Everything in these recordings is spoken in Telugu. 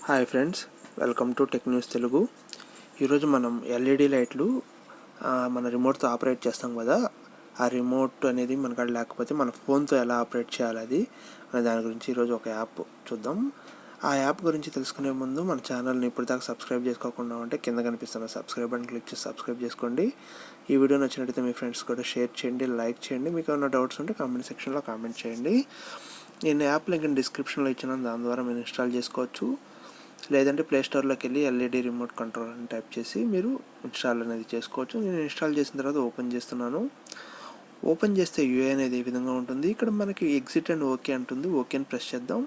Hi friends, welcome to tech news Telugu. ఈరోజు మనం ఎల్ఈడి లైట్లు మన రిమోట్తో ఆపరేట్ చేస్తాం కదా. ఆ రిమోట్ అనేది మనకాడ లేకపోతే మన ఫోన్తో ఎలా ఆపరేట్ చేయాలి అది అనే దాని గురించి ఈరోజు ఒక యాప్ చూద్దాం. ఆ యాప్ గురించి తెలుసుకునే ముందు మన ఛానల్ని ఇప్పటిదాకా సబ్స్క్రైబ్ చేసుకోకుండా ఉంటే కింద కనిపిస్తున్న సబ్స్క్రైబ్ బటన్ క్లిక్ చేసి సబ్స్క్రైబ్ చేసుకోండి. ఈ వీడియో నచ్చినట్లయితే మీ ఫ్రెండ్స్ కూడా షేర్ చేయండి, లైక్ చేయండి. మీకు ఏమైనా డౌట్స్ ఉంటే కామెంట్ సెక్షన్లో కామెంట్ చేయండి. నేను యాప్ లింక్ డిస్క్రిప్షన్లో ఇచ్చినాను, దాని ద్వారా మీరు ఇన్స్టాల్ చేసుకోవచ్చు. లేదంటే ప్లేస్టోర్లోకి వెళ్ళి ఎల్ఈడి రిమోట్ కంట్రోల్ అని టైప్ చేసి మీరు ఇన్స్టాల్ అనేది చేసుకోవచ్చు. నేను ఇన్స్టాల్ చేసిన తర్వాత ఓపెన్ చేస్తున్నాను. ఓపెన్ చేస్తే యూఐ అనేది ఈ విధంగా ఉంటుంది. ఇక్కడ మనకి ఎగ్జిట్ అండ్ ఓకే అంటుంది. ఓకే అని ప్రెస్ చేద్దాం.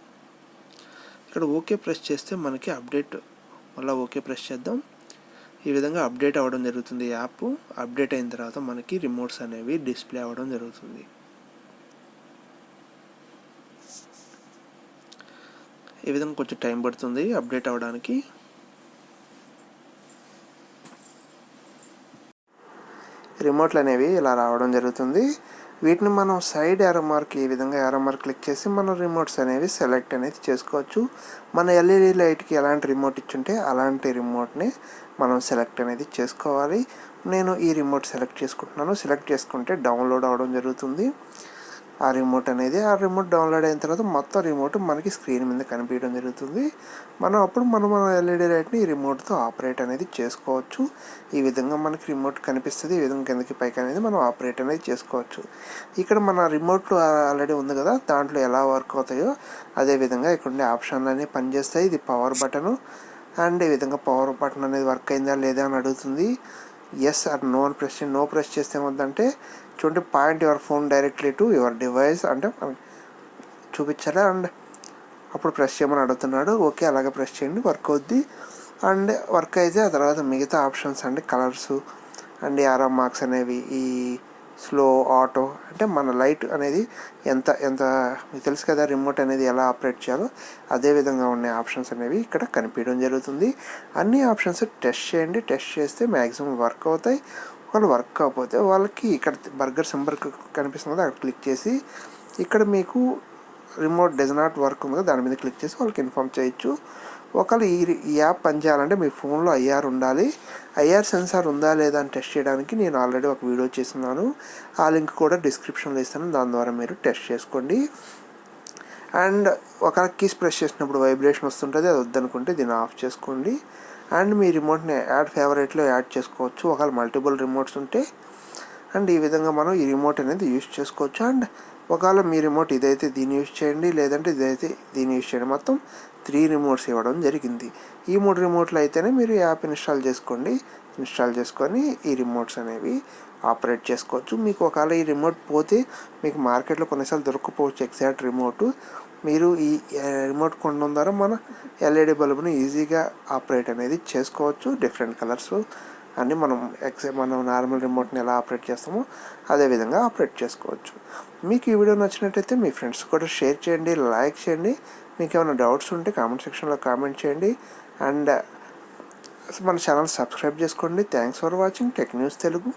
ఇక్కడ ఓకే ప్రెస్ చేస్తే మనకి అప్డేట్, మళ్ళీ ఓకే ప్రెస్ చేద్దాం. ఈ విధంగా అప్డేట్ అవ్వడం జరుగుతుంది. యాప్ అప్డేట్ అయిన తర్వాత మనకి రిమోట్స్ అనేవి డిస్ప్లే అవ్వడం జరుగుతుంది. ఈ విధంగా కొంచెం టైం పడుతుంది అప్డేట్ అవ్వడానికి. రిమోట్లు అనేవి ఇలా రావడం జరుగుతుంది. వీటిని మనం సైడ్ యారో మార్క్, ఈ విధంగా యారో మార్క్ క్లిక్ చేసి మనం రిమోట్స్ అనేవి సెలెక్ట్ అనేది చేసుకోవచ్చు. మన ఎల్ఈడి లైట్కి ఎలాంటి రిమోట్ ఇచ్చుంటే అలాంటి రిమోట్ని మనం సెలెక్ట్ అనేది చేసుకోవాలి. నేను ఈ రిమోట్ సెలెక్ట్ చేసుకుంటున్నాను. సెలెక్ట్ చేసుకుంటే డౌన్లోడ్ అవ్వడం జరుగుతుంది ఆ రిమోట్ అనేది. ఆ రిమోట్ డౌన్లోడ్ అయిన తర్వాత మొత్తం రిమోట్ మనకి స్క్రీన్ మీద కనిపించడం జరుగుతుంది. అప్పుడు మన ఎల్ఈడి లైట్ని ఈ రిమోట్తో ఆపరేట్ అనేది చేసుకోవచ్చు. ఈ విధంగా మనకి రిమోట్ కనిపిస్తుంది. ఈ విధంగా కిందకి పైకి అనేది మనం ఆపరేట్ అనేది చేసుకోవచ్చు. ఇక్కడ మన రిమోట్ ఆల్రెడీ ఉంది కదా, దాంట్లో ఎలా వర్క్ అవుతాయో అదేవిధంగా ఇక్కడ ఉండే ఆప్షన్లు అనేవి పనిచేస్తాయి. ఇది పవర్ బటను. అండ్ ఈ విధంగా పవర్ బటన్ అనేది వర్క్ అయిందా లేదా అని అడుగుతుంది. ఎస్ ఆర్ నో అని ప్రెస్ చేయండి. నో ప్రెస్ చేస్తే ఏమవుతుందంటే చూడండి, point your phone directly to your device అంటే చూపించాలి. అండ్ అప్పుడు ప్రెస్ చేయమని అడుగుతున్నాడు. ఓకే, అలాగే ప్రెస్ చేయండి, వర్క్ అవుద్ది. అండ్ వర్క్ అయితే ఆ తర్వాత మిగతా ఆప్షన్స్ అంటే కలర్స్ అండ్ యారో మార్క్స్ అనేవి, ఈ స్లో, ఆటో అంటే మన లైట్ అనేది ఎంత మీకు తెలుసు కదా రిమోట్ అనేది ఎలా ఆపరేట్ చేయాలో, అదేవిధంగా ఉండే ఆప్షన్స్ అనేవి ఇక్కడ కనిపించడం జరుగుతుంది. అన్ని ఆప్షన్స్ టెస్ట్ చేయండి. టెస్ట్ చేస్తే మ్యాక్సిమం వర్క్ అవుతాయి. వాళ్ళు వర్క్ కాకపోతే వాళ్ళకి ఇక్కడ బర్గర్ సింబల్ కనిపిస్తుంది కదా, అక్కడ క్లిక్ చేసి ఇక్కడ మీకు రిమోట్ డస్ నాట్ వర్క్ ఉంది కదా, దాని మీద క్లిక్ చేసి వాళ్ళకి ఇన్ఫామ్ చేయొచ్చు. ఒకవేళ ఈ యాప్ పనిచేయాలంటే మీ ఫోన్లో ఐఆర్ ఉండాలి. ఐఆర్ సెన్సార్ ఉందా లేదా అని టెస్ట్ చేయడానికి నేను ఆల్రెడీ ఒక వీడియో చేస్తున్నాను. ఆ లింక్ కూడా డిస్క్రిప్షన్లో ఇస్తాను, దాని ద్వారా మీరు టెస్ట్ చేసుకోండి. అండ్ ఒకవేళ కీస్ ప్రెస్ చేసినప్పుడు వైబ్రేషన్ వస్తుంటుంది, అది వద్దనుకుంటే దీన్ని ఆఫ్ చేసుకోండి. అండ్ మీ రిమోట్ని యాడ్ ఫేవరెట్లో యాడ్ చేసుకోవచ్చు ఒకవేళ మల్టిపుల్ రిమోట్స్ ఉంటే. అండ్ ఈ విధంగా మనం ఈ రిమోట్ అనేది యూజ్ చేసుకోవచ్చు. అండ్ ఒకవేళ మీ రిమోట్ ఇదైతే దీన్ని యూజ్ చేయండి, లేదంటే ఇదైతే దీన్ని యూజ్ చేయండి. మొత్తం 3 రిమోట్స్ ఇవ్వడం జరిగింది. ఈ 3 రిమోట్లు అయితేనే మీరు యాప్ ఇన్స్టాల్ చేసుకోండి. ఇన్స్టాల్ చేసుకొని ఈ రిమోట్స్ అనేవి ఆపరేట్ చేసుకోవచ్చు. మీకు ఒకవేళ ఈ రిమోట్ పోతే మీకు మార్కెట్లో కొన్నిసార్లు దొరకకపోవచ్చు ఎగ్జాక్ట్ రిమోట్. మీరు ఈ రిమోట్ కొనడం ద్వారా మన ఎల్ఈడి బల్బుని ఈజీగా ఆపరేట్ అనేది చేసుకోవచ్చు. డిఫరెంట్ కలర్స్ అన్నీ మనం నార్మల్ రిమోట్ని ఎలా ఆపరేట్ చేస్తామో అదేవిధంగా ఆపరేట్ చేసుకోవచ్చు. మీకు ఈ వీడియో నచ్చినట్టయితే మీ ఫ్రెండ్స్ కూడా షేర్ చేయండి, లైక్ చేయండి. మీకు ఏమైనా డౌట్స్ ఉంటే కామెంట్ సెక్షన్లో కామెంట్ చేయండి. అండ్ మన ఛానల్ సబ్స్క్రైబ్ చేసుకోండి. Thanks for watching tech news Telugu.